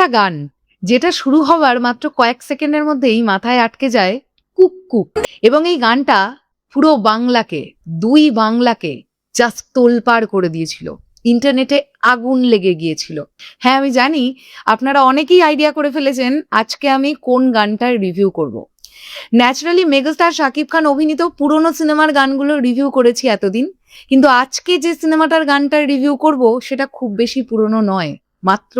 একটা গান যেটা শুরু হওয়ার মাত্র কয়েক সেকেন্ডের মধ্যেই মাথায় আটকে যায় কুক কুক, এবং এই গানটা পুরো বাংলাকে, দুই বাংলাকে জাস্ট তোলপাড় করে দিয়েছিল। ইন্টারনেটে আগুন লেগে গিয়েছিল। হ্যাঁ, আমি জানি আপনারা অনেকেই আইডিয়া করে ফেলেছেন আজকে আমি কোন গানটার রিভিউ করব। ন্যাচারালি মেগাস্টার শাকিব খান অভিনীত পুরনো সিনেমার গানগুলো রিভিউ করেছি এতদিন, কিন্তু আজকে যে সিনেমাটার গানটার রিভিউ করব সেটা খুব বেশি পুরনো নয়, মাত্র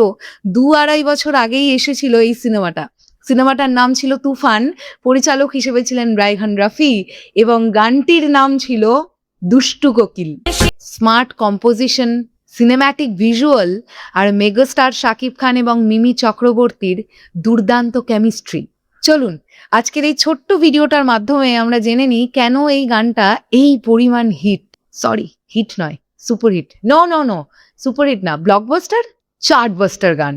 2-2.5 বছর আগেই এসেছিল এই সিনেমাটা। সিনেমাটার নাম ছিল তুফান, পরিচালক হিসেবে ছিলেন রায়হান রাফি, এবং গানটির নাম ছিল দুষ্টু কোকিল। স্মার্ট কম্পোজিশন, সিনেম্যাটিক ভিজুয়াল আর মেগাস্টার শাকিব খান এবং মিমি চক্রবর্তীর দুর্দান্ত কেমিস্ট্রি। চলুন আজকের এই ছোট্ট ভিডিওটার মাধ্যমে আমরা জেনে নিই কেন এই গানটা এই পরিমাণ হিট। সরি, হিট নয়, সুপারহিট। নো, সুপারহিট না, ব্লকবাস্টার, চার্টবাস্টার গান।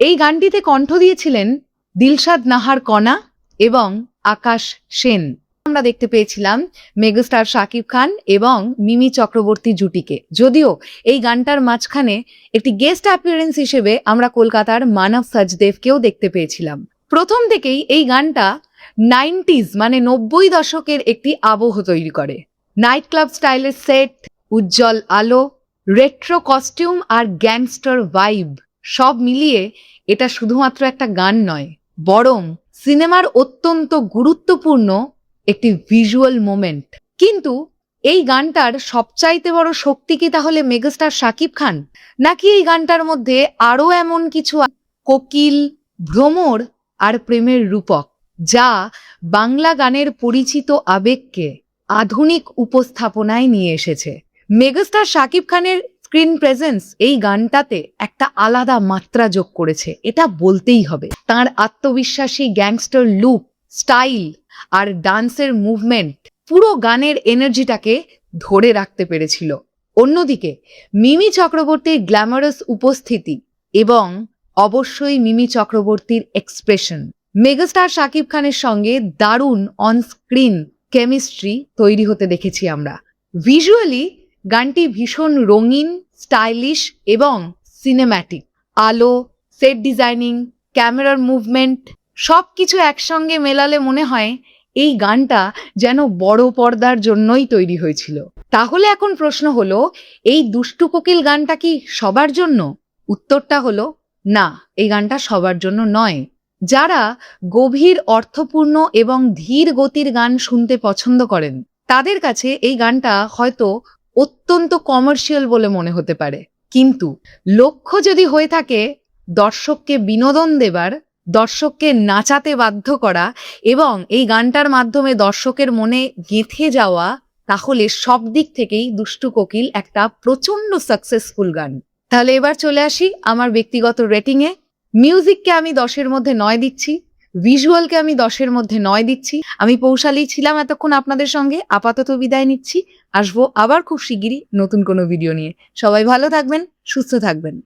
এই গানটিতে কণ্ঠ দিয়েছিলেন দিলশাদ নাহার কণা এবং আকাশ সেন। আমরা দেখতে পেয়েছিলাম মেগাস্টার শাকিব খান এবং মিমি চক্রবর্তী জুটিকে। যদিও এই গানটার মাঝখানে একটি গেস্ট অ্যাপিয়ারেন্স হিসেবে আমরা কলকাতার মানব সচদেবকেও দেখতে পেয়েছিলাম। প্রথম থেকেই এই গানটা 90s মানে 90 দশকের একটি আবহ তৈরি করে। নাইট ক্লাব স্টাইলের সেট, উজ্জ্বল আলো, রেট্রো কস্টিউম আর গ্যাংস্টার ভাইব সব মিলিয়ে এটা শুধুমাত্র একটা গান নয়, বরং সিনেমার অত্যন্ত গুরুত্বপূর্ণ একটি ভিজুয়াল মোমেন্ট। কিন্তু এই গানটার সবচাইতে বড় শক্তি কি তাহলে মেগাস্টার শাকিব খান, নাকি এই গানটার মধ্যে আরো এমন কিছু কোকিল, ভ্রমর আর প্রেমের রূপক, যা বাংলা গানের পরিচিত আবেগকে আধুনিক উপস্থাপনায় নিয়ে এসেছে? মেগাস্টার শাকিব খানের স্ক্রিন প্রেজেন্স এই গানটাতে একটা আলাদা মাত্রা যোগ করেছে, এটা বলতেই হবে। তার আত্মবিশ্বাসী গ্যাংস্টার লুক, স্টাইল আর ডান্সের মুভমেন্ট পুরো গানের এনার্জিটাকে ধরে রাখতে পেরেছিল। অন্যদিকে মিমি চক্রবর্তীর গ্ল্যামারাস উপস্থিতি এবং অবশ্যই মিমি চক্রবর্তীর এক্সপ্রেশন মেগাস্টার শাকিব খানের সঙ্গে দারুণ অন স্ক্রিন কেমিস্ট্রি তৈরি হতে দেখেছি আমরা। ভিজুয়ালি গানটি ভীষণ রঙিন, স্টাইলিশ এবং সিনেম্যাটিক। আলো, সেট ডিজাইনিং, ক্যামেরার মুভমেন্ট সবকিছু একসঙ্গে মেলালে মনে হয় এই গানটা যেন বড় পর্দার জন্যই তৈরি হয়েছিল। তাহলে এখন প্রশ্ন হলো, এই দুষ্টু কোকিল গানটা কি সবার জন্য? উত্তরটা হলো না, এই গানটা সবার জন্য নয়। যারা গভীর, অর্থপূর্ণ এবং ধীর গতির গান শুনতে পছন্দ করেন তাদের কাছে এই গানটা হয়তো অত্যন্ত কমার্শিয়াল বলে মনে হতে পারে, কিন্তু লক্ষ্য যদি হয়ে থাকে দর্শককে বিনোদন দেবার, দর্শককে নাচাতে বাধ্য করা এবং এই গানটার মাধ্যমে দর্শকের মনে গেঁথে যাওয়া, তাহলে সব দিক থেকেই দুষ্টু কোকিল একটা প্রচন্ড সাকসেসফুল গান। তাহলে এবার চলে আসি আমার ব্যক্তিগত রেটিংয়ে। মিউজিককে আমি 10-এর মধ্যে 9 দিচ্ছি, ভিজুয়ালকে আমি 10-এর মধ্যে 9 দিচ্ছি। আমি পৌশালী ছিলাম এতক্ষণ আপনাদের সঙ্গে, আপাতত বিদায় নিচ্ছি। আসবো আবার খুব শিগগিরই নতুন কোনো ভিডিও নিয়ে। সবাই ভালো থাকবেন, সুস্থ থাকবেন।